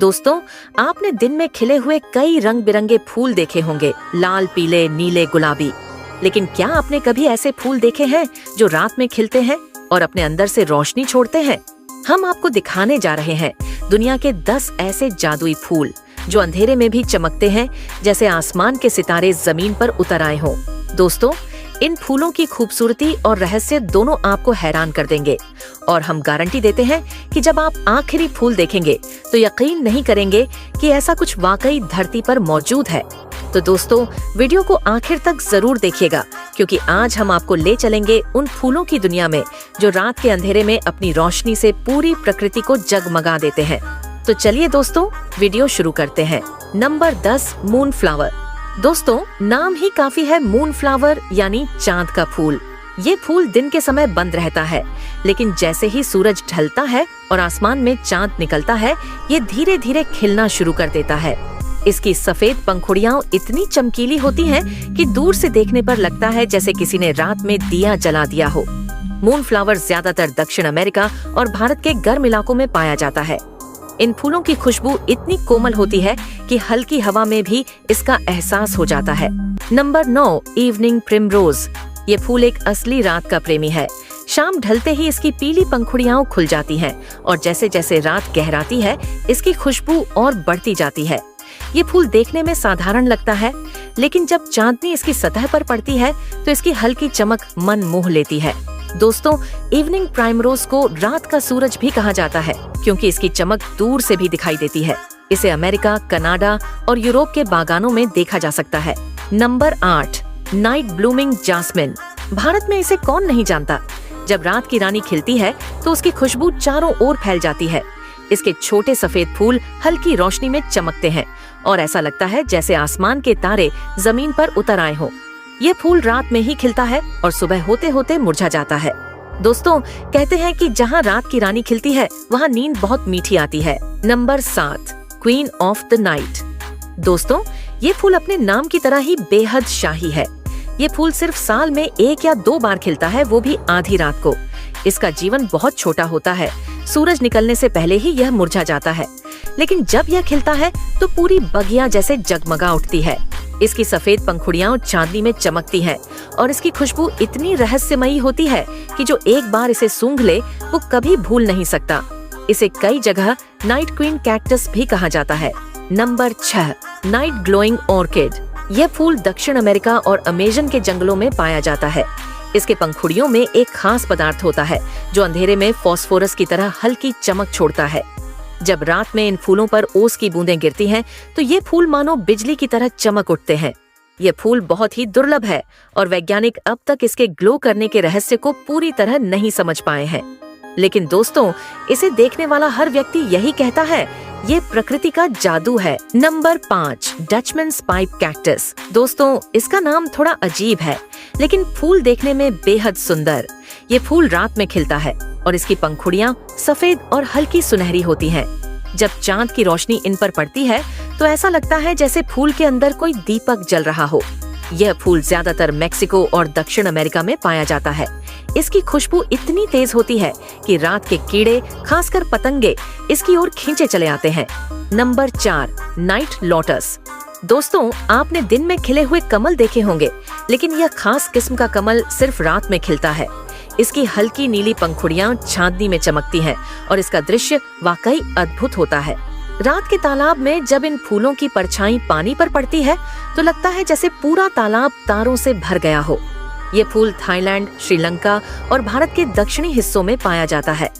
दोस्तों, आपने दिन में खिले हुए कई रंग बिरंगे फूल देखे होंगे, लाल, पीले, नीले, गुलाबी। लेकिन क्या आपने कभी ऐसे फूल देखे हैं जो रात में खिलते हैं और अपने अंदर से रोशनी छोड़ते हैं? हम आपको दिखाने जा रहे हैं दुनिया के 10 ऐसे जादुई फूल जो अंधेरे में भी चमकते हैं, जैसे आसमान के सितारे जमीन पर उतर आए हों। दोस्तों, इन फूलों की खूबसूरती और रहस्य दोनों आपको हैरान कर देंगे और हम गारंटी देते हैं कि जब आप आखिरी फूल देखेंगे तो यकीन नहीं करेंगे कि ऐसा कुछ वाकई धरती पर मौजूद है। तो दोस्तों, वीडियो को आखिर तक जरूर देखिएगा, क्योंकि आज हम आपको ले चलेंगे उन फूलों की दुनिया में जो रात के अंधेरे में अपनी रोशनी से पूरी प्रकृति को जगमगा देते हैं। तो चलिए दोस्तों, वीडियो शुरू करते हैं। Number 10, moon flower. दोस्तों, नाम ही काफी है, मून फ्लावर यानी चांद का फूल। ये फूल दिन के समय बंद रहता है, लेकिन जैसे ही सूरज ढलता है और आसमान में चांद निकलता है, ये धीरे धीरे खिलना शुरू कर देता है। इसकी सफेद पंखुड़ियां इतनी चमकीली होती हैं कि दूर से देखने पर लगता है जैसे किसी ने रात में दिया जला दिया हो। मून फ्लावर ज्यादातर दक्षिण अमेरिका और भारत के गर्म इलाकों में पाया जाता है। इन फूलों की खुशबू इतनी कोमल होती है कि हल्की हवा में भी इसका एहसास हो जाता है। Number 9, evening primrose. ये फूल एक असली रात का प्रेमी है। शाम ढलते ही इसकी पीली पंखुड़ियां खुल जाती हैं और जैसे जैसे रात गहराती है, इसकी खुशबू और बढ़ती जाती है। ये फूल देखने में साधारण लगता है, लेकिन जब चांदनी इसकी सतह पर पड़ती है तो इसकी हल्की चमक मन मोह लेती है। दोस्तों, इवनिंग प्राइमरोज को रात का सूरज भी कहा जाता है, क्योंकि इसकी चमक दूर से भी दिखाई देती है। इसे अमेरिका, कनाडा और यूरोप के बागानों में देखा जा सकता है। Number 8, night blooming jasmine. Bharat में इसे कौन नहीं जानता। जब रात की रानी खिलती है तो उसकी खुशबू चारों ओर फैल जाती है। इसके छोटे सफेद फूल हल्की रोशनी में चमकते हैं और ऐसा लगता है जैसे आसमान के तारे जमीन पर उतर आए हों। ये फूल रात में ही खिलता है और सुबह होते होते मुरझा जाता है। दोस्तों, कहते हैं कि जहाँ रात की रानी खिलती है वहाँ नींद बहुत मीठी आती है। Number 7, queen of the night. दोस्तों, ये फूल अपने नाम की तरह ही बेहद शाही है। ये फूल सिर्फ साल में 1 या 2 बार खिलता है, वो भी आधी रात को। इसका जीवन बहुत छोटा होता है। सूरज निकलने से पहले ही यह मुरझा जाता है, लेकिन जब यह खिलता है तो पूरी बगिया जैसे जगमगा उठती है। इसकी सफेद पंखुड़ियां चांदनी में चमकती हैं और इसकी खुशबू इतनी रहस्यमयी होती है कि जो एक बार इसे सूंघ ले वो कभी भूल नहीं सकता। इसे कई जगह नाइट क्वीन कैक्टस भी कहा जाता है। Number 6, night glowing orchid. यह फूल दक्षिण अमेरिका और अमेजन के जंगलों में पाया जाता है। इसके पंखुड़ियों में एक खास पदार्थ होता है जो अंधेरे में फास्फोरस की तरह हल्की चमक छोड़ता है। जब रात में इन फूलों पर ओस की बूंदें गिरती हैं तो ये फूल मानो बिजली की तरह चमक उठते हैं। ये फूल बहुत ही दुर्लभ है और वैज्ञानिक अब तक इसके ग्लो करने के रहस्य को पूरी तरह नहीं समझ पाए हैं। लेकिन दोस्तों, इसे देखने वाला हर व्यक्ति यही कहता है, ये प्रकृति का जादू है। Number 5, Dutchman's pipe cactus. दोस्तों, इसका नाम थोड़ा अजीब है, लेकिन फूल देखने में बेहद सुंदर। ये फूल रात में खिलता है और इसकी पंखुड़ियां सफेद और हल्की सुनहरी होती हैं। जब चांद की रोशनी इन पर पड़ती है तो ऐसा लगता है जैसे फूल के अंदर कोई दीपक जल रहा हो। यह फूल ज्यादातर मेक्सिको और दक्षिण अमेरिका में पाया जाता है। इसकी खुशबू इतनी तेज होती है कि रात के कीड़े, खासकर पतंगे, इसकी ओर खींचे चले आते हैं। Number 4, night lotus. दोस्तों, आपने दिन में खिले हुए कमल देखे होंगे, लेकिन यह खास किस्म का कमल सिर्फ रात में खिलता है। इसकी हल्की नीली पंखुड़ियां चांदनी में चमकती हैं और इसका दृश्य वाकई अद्भुत होता है। रात के तालाब में जब इन फूलों की परछाई पानी पर पड़ती है तो लगता है जैसे पूरा तालाब तारों से भर गया हो। ये फूल थाईलैंड, श्रीलंका और भारत के दक्षिणी हिस्सों में पाया जाता है।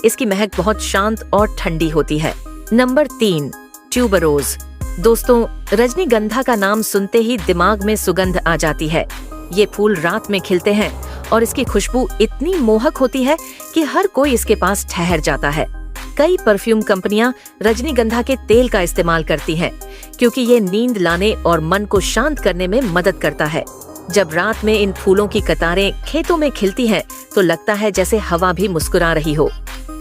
इसकी महक बहुत शांत और ठंडी होती है। Number 3, tuberose. दोस्तों, रजनीगंधा का नाम सुनते ही दिमाग में सुगंध आ जाती है। ये फूल रात में खिलते हैं और इसकी खुशबू इतनी मोहक होती है कि हर कोई इसके पास ठहर जाता है। कई परफ्यूम कंपनियां रजनीगंधा के तेल का इस्तेमाल करती हैं, क्योंकि ये नींद लाने और मन को शांत करने में मदद करता है। जब रात में इन फूलों की कतारें खेतों में खिलती हैं, तो लगता है जैसे हवा भी मुस्कुरा रही हो।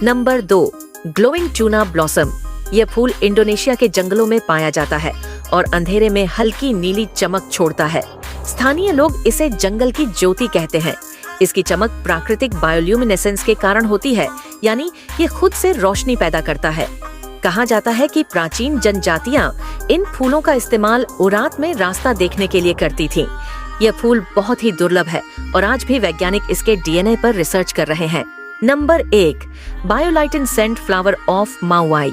Number 2, glowing tuna blossom. यह फूल इंडोनेशिया के जंगलों में पाया जाता है और अंधेरे में हल्की नीली चमक छोड़ता है। स्थानीय लोग इसे जंगल की ज्योति कहते हैं। इसकी चमक प्राकृतिक बायोल्यूमिनेसेंस के कारण होती है, यानी ये खुद से रोशनी पैदा करता है। कहा जाता है कि प्राचीन जनजातियां इन फूलों का इस्तेमाल रात में रास्ता देखने के लिए करती थीं। यह फूल बहुत ही दुर्लभ है और आज भी वैज्ञानिक इसके डीएनए पर रिसर्च कर रहे हैं। नंबर 1, बायोलाइटिन सेंट फ्लावर ऑफ माउआई।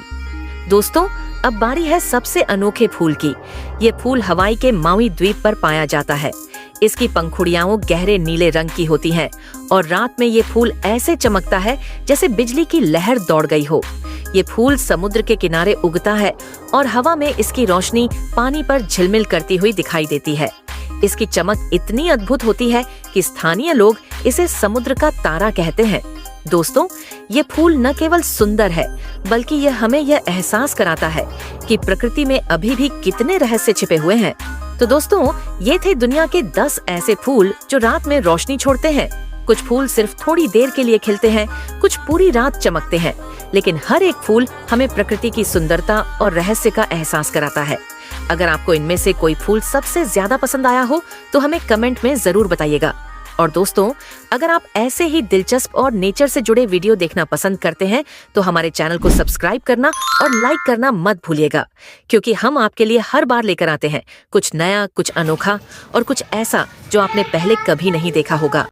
दोस्तों, अब बारी है सबसे अनोखे फूल की। ये फूल हवाई के माउई द्वीप पर पाया जाता है। इसकी पंखुड़ियां गहरे नीले रंग की होती हैं और रात में ये फूल ऐसे चमकता है जैसे बिजली की लहर दौड़ गई हो। ये फूल समुद्र के किनारे उगता है और हवा में इसकी रोशनी पानी पर झिलमिल करती हुई दिखाई देती है। इसकी चमक इतनी अद्भुत होती है कि स्थानीय लोग इसे समुद्र का तारा कहते हैं। दोस्तों, ये फूल न केवल सुंदर है बल्कि यह हमें यह एहसास कराता है कि प्रकृति में अभी भी कितने रहस्य छिपे हुए हैं। तो दोस्तों, ये थे दुनिया के 10 ऐसे फूल जो रात में रोशनी छोड़ते हैं। कुछ फूल सिर्फ थोड़ी देर के लिए खिलते हैं, कुछ पूरी रात चमकते हैं, लेकिन हर एक फूल हमें प्रकृति की सुंदरता और रहस्य का एहसास कराता है। अगर आपको इनमें से कोई फूल सबसे ज्यादा पसंद आया हो तो हमें कमेंट में जरूर बताइएगा। और दोस्तों, अगर आप ऐसे ही दिलचस्प और नेचर से जुड़े वीडियो देखना पसंद करते हैं तो हमारे चैनल को सब्सक्राइब करना और लाइक करना मत भूलिएगा, क्योंकि हम आपके लिए हर बार लेकर आते हैं कुछ नया, कुछ अनोखा और कुछ ऐसा जो आपने पहले कभी नहीं देखा होगा।